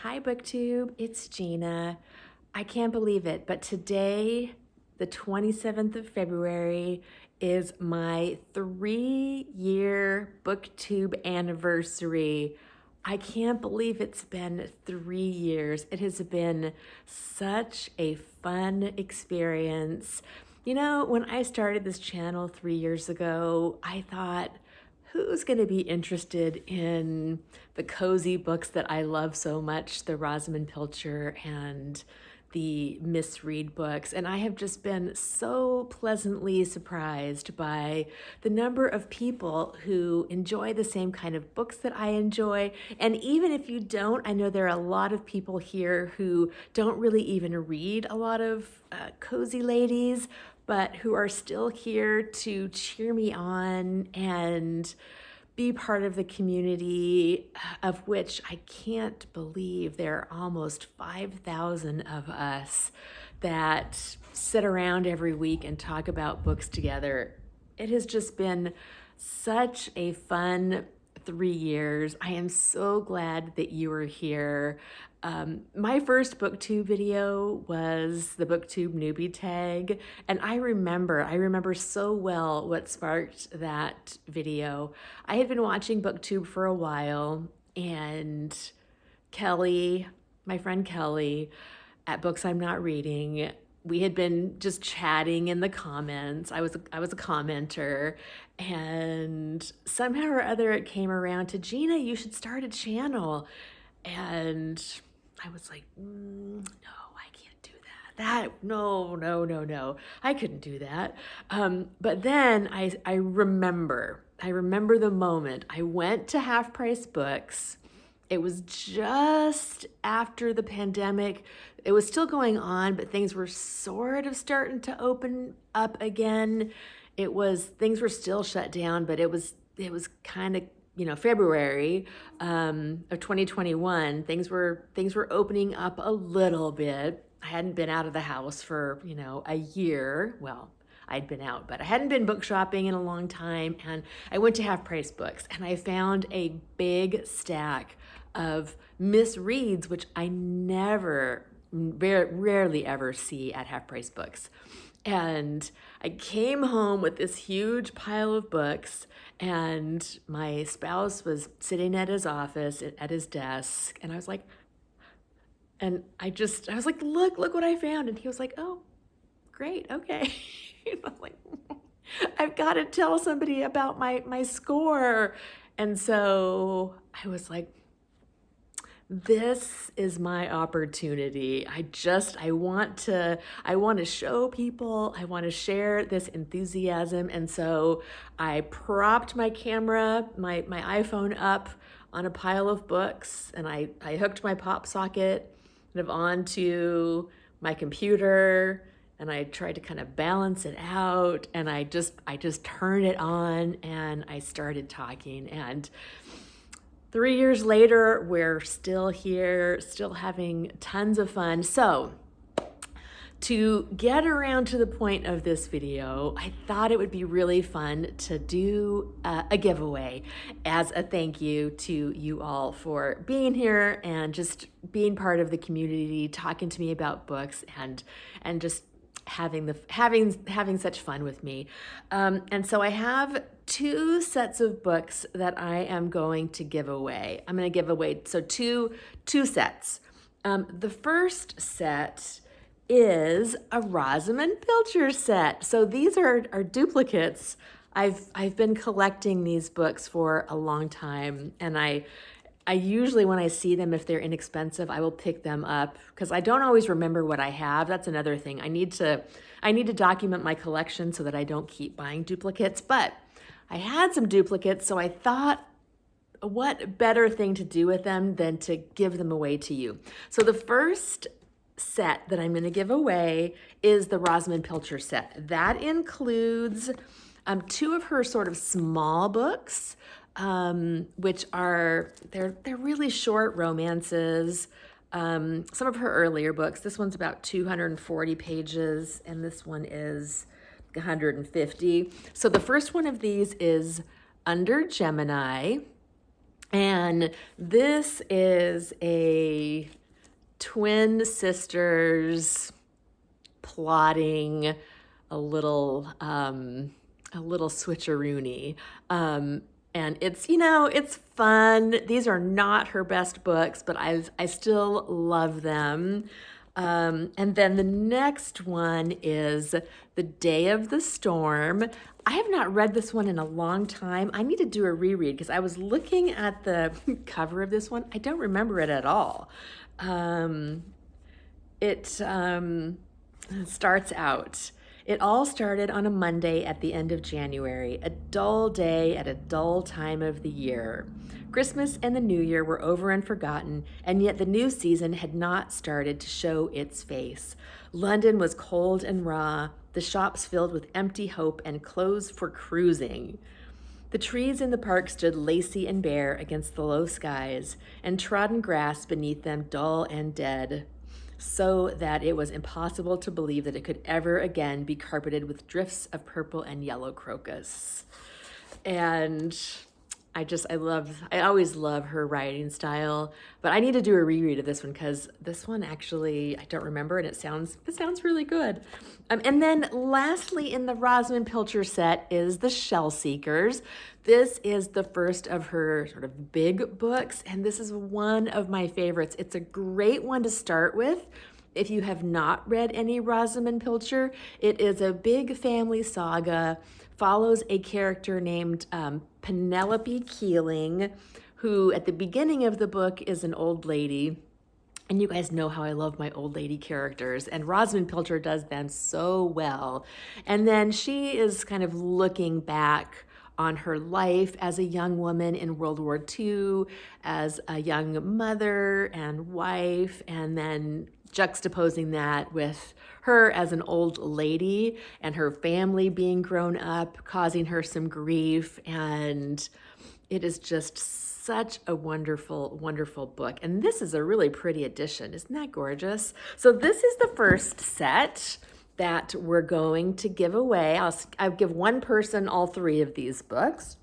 Hi Booktube, it's Gina. I can't believe it, but today, the 27th of February, is my 3-year Booktube anniversary. I can't believe it's been 3 years. It has been such a fun experience. You know, when I started this channel 3 years ago, I thought, who's going to be interested in the cozy books that I love so much, the Rosamunde Pilcher and the misread books? And I have just been so pleasantly surprised by the number of people who enjoy the same kind of books that I enjoy. And even if you don't, I know there are a lot of people here who don't really even read a lot of cozy ladies, but who are still here to cheer me on and be part of the community, of which I can't believe there are almost 5,000 of us that sit around every week and talk about books together. It has just been such a fun 3 years. I am so glad that you are here. My first Booktube video was the Booktube newbie tag, and I remember so well what sparked that video. I had been watching Booktube for a while, and Kelly, my friend Kelly, at Books I'm Not Reading, we had been just chatting in the comments. I was a commenter, and somehow or other it came around to, Gina, you should start a channel. And I was like, no, I can't do that. No, I couldn't do that. But then I remember the moment I went to Half Price Books. It was just after the pandemic. It was still going on, but things were sort of starting to open up again. Things were still shut down, but it was kind of, February of 2021, things were opening up a little bit. I hadn't been out of the house for, a year. Well, I'd been out, but I hadn't been book shopping in a long time. And I went to Half Price Books and I found a big stack of misreads, which I rarely ever see at Half Price Books. And I came home with this huge pile of books, and my spouse was sitting at his office, at his desk, and I was like, look what I found. And he was like, oh, great, okay. I'm like, I've got to tell somebody about my score. And so I was like, this is my opportunity. I want to show people, I want to share this enthusiasm. And so I propped my camera, my iPhone up on a pile of books, and I hooked my pop socket kind of onto my computer, and I tried to kind of balance it out, and I just turned it on and I started talking. And 3 years later, we're still here, still having tons of fun. So to get around to the point of this video, I thought it would be really fun to do a giveaway as a thank you to you all for being here and just being part of the community, talking to me about books, and just having such fun with me. And so I have 2 sets of books that I am going to give away. I'm going to give away two sets. The first set is a Rosamunde Pilcher set. So these are duplicates. I've been collecting these books for a long time, and I usually, when I see them, if they're inexpensive, I will pick them up because I don't always remember what I have. That's another thing. I need to document my collection so that I don't keep buying duplicates. But I had some duplicates, so I thought, what better thing to do with them than to give them away to you? So the first set that I'm going to give away is the Rosamunde Pilcher set. That includes 2 of her sort of small books, which are, they're really short romances. Some of her earlier books, this one's about 240 pages, and this one is 150. So the first one of these is Under Gemini, And this is a twin sisters plotting a little switcheroony. And it's, it's fun. These are not her best books, but I still love them. And then the next one is The Day of the Storm. I have not read this one in a long time. I need to do a reread because I was looking at the cover of this one. I don't remember it at all. It starts out. It all started on a Monday at the end of January, a dull day at a dull time of the year. Christmas and the New Year were over and forgotten, and yet the new season had not started to show its face. London was cold and raw, the shops filled with empty hope and clothes for cruising. The trees in the park stood lacy and bare against the low skies, and trodden grass beneath them dull and dead, so that it was impossible to believe that it could ever again be carpeted with drifts of purple and yellow crocus. And I always love her writing style, but I need to do a reread of this one because this one actually, I don't remember, and it sounds really good. And then lastly in the Rosamunde Pilcher set is The Shell Seekers. This is the first of her sort of big books, and this is one of my favorites. It's a great one to start with if you have not read any Rosamunde Pilcher. It is a big family saga, follows a character named Penelope Keeling, who at the beginning of the book is an old lady. And you guys know how I love my old lady characters, and Rosamunde Pilcher does them so well. And then she is kind of looking back on her life as a young woman in World War II, as a young mother and wife, and then juxtaposing that with her as an old lady and her family being grown up, causing her some grief. And it is just such a wonderful, wonderful book. And this is a really pretty edition. Isn't that gorgeous? So this is the first set that we're going to give away. I'll give one person all three of these books.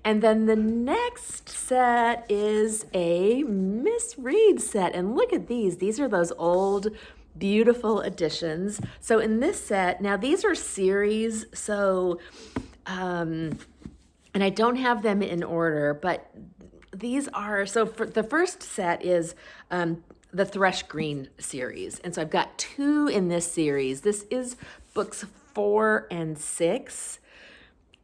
And then the next set is a Miss Read set. And look at these. These are those old, beautiful editions. So in this set, now these are series, so, and I don't have them in order, but these are, so for the first set is the Thrush Green series. And so I've got two in this series. This is books 4 and 6.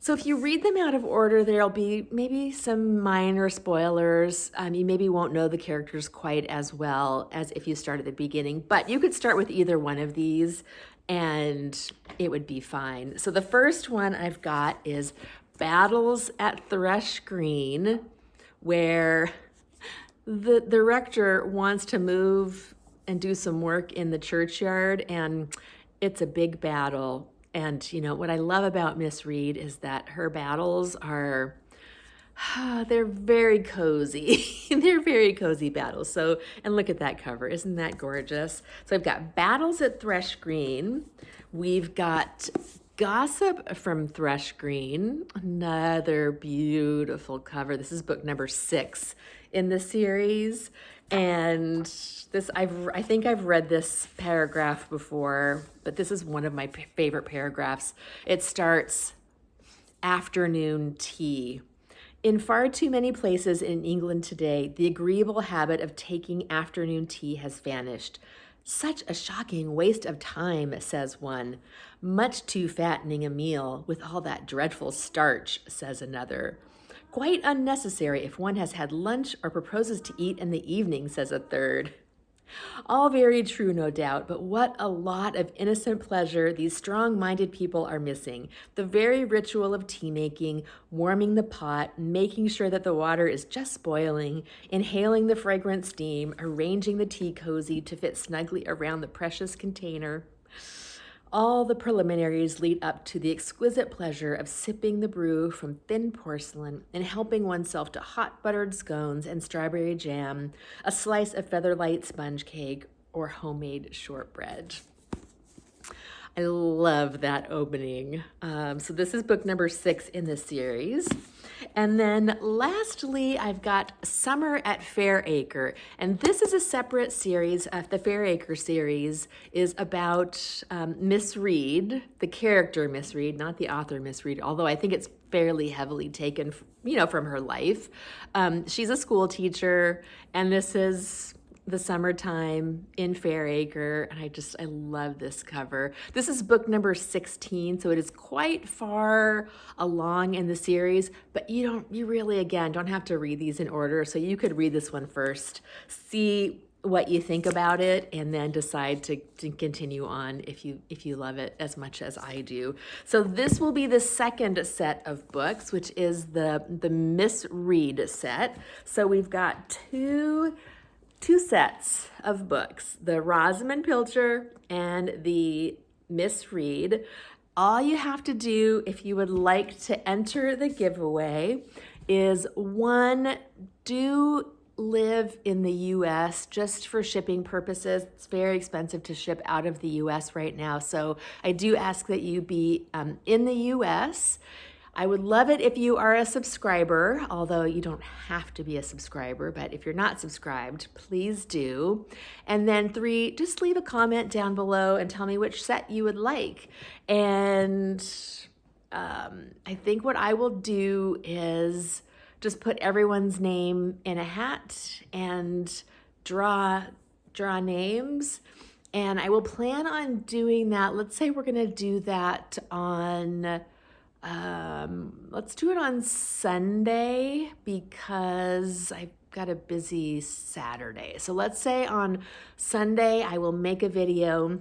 So if you read them out of order, there'll be maybe some minor spoilers. You maybe won't know the characters quite as well as if you start at the beginning, but you could start with either one of these and it would be fine. So the first one I've got is Battles at Thrush Green, where the rector wants to move and do some work in the churchyard, and it's a big battle. And, what I love about Miss Read is that her battles are, they're very cozy. They're very cozy battles. So, and look at that cover. Isn't that gorgeous? So I've got Battles at Thrush Green. We've got Gossip from Thrush Green, another beautiful cover. This is book number 6 in the series. And this, I think I've read this paragraph before, but this is one of my favorite paragraphs. It starts, afternoon tea. In far too many places in England today, the agreeable habit of taking afternoon tea has vanished. Such a shocking waste of time, says one. Much too fattening a meal with all that dreadful starch, says another. Quite unnecessary if one has had lunch or proposes to eat in the evening, says a third. All very true, no doubt, but what a lot of innocent pleasure these strong-minded people are missing. The very ritual of tea making, warming the pot, making sure that the water is just boiling, inhaling the fragrant steam, arranging the tea cozy to fit snugly around the precious container. All the preliminaries lead up to the exquisite pleasure of sipping the brew from thin porcelain and helping oneself to hot buttered scones and strawberry jam, a slice of featherlight sponge cake, or homemade shortbread. I love that opening. So this is book number 6 in this series. And then lastly, I've got Summer at Fairacre. And this is a separate series. The Fairacre series is about Miss Reed, the character Miss Reed, not the author Miss Reed, although I think it's fairly heavily taken, from her life. She's a school teacher, and this is the summertime in Fairacre, and I love this cover. This is book number 16, so it is quite far along in the series, but you really, again, don't have to read these in order, so you could read this one first, see what you think about it, and then decide to continue on if you love it as much as I do. So this will be the second set of books, which is the Miss Reed set. So we've got two sets of books, the Rosamunde Pilcher and the Miss Reed. All you have to do if you would like to enter the giveaway is, one, do live in the US just for shipping purposes. It's very expensive to ship out of the US right now, so I do ask that you be in the US. I would love it if you are a subscriber, although you don't have to be a subscriber, but if you're not subscribed, please do. And then 3, just leave a comment down below and tell me which set you would like. And I think what I will do is just put everyone's name in a hat and draw names. And I will plan on doing that. Let's say we're gonna do that on let's do it on Sunday because I've got a busy Saturday. So let's say on Sunday I will make a video,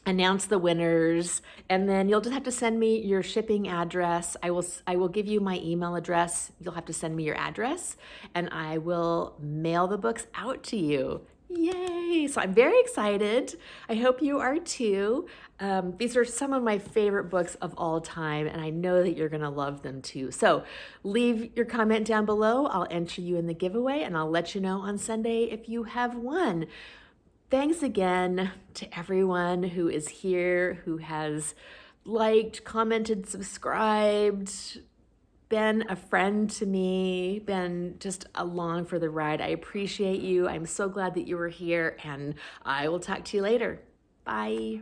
announce the winners, and then you'll just have to send me your shipping address. I will give you my email address. You'll have to send me your address, and I will mail the books out to you. Yay! So I'm very excited. I hope you are too. These are some of my favorite books of all time, and I know that you're gonna love them too. So leave your comment down below. I'll enter you in the giveaway, and I'll let you know on Sunday if you have won. Thanks again to everyone who is here, who has liked, commented, subscribed, been a friend to me, been just along for the ride. I appreciate you. I'm so glad that you were here, and I will talk to you later. Bye.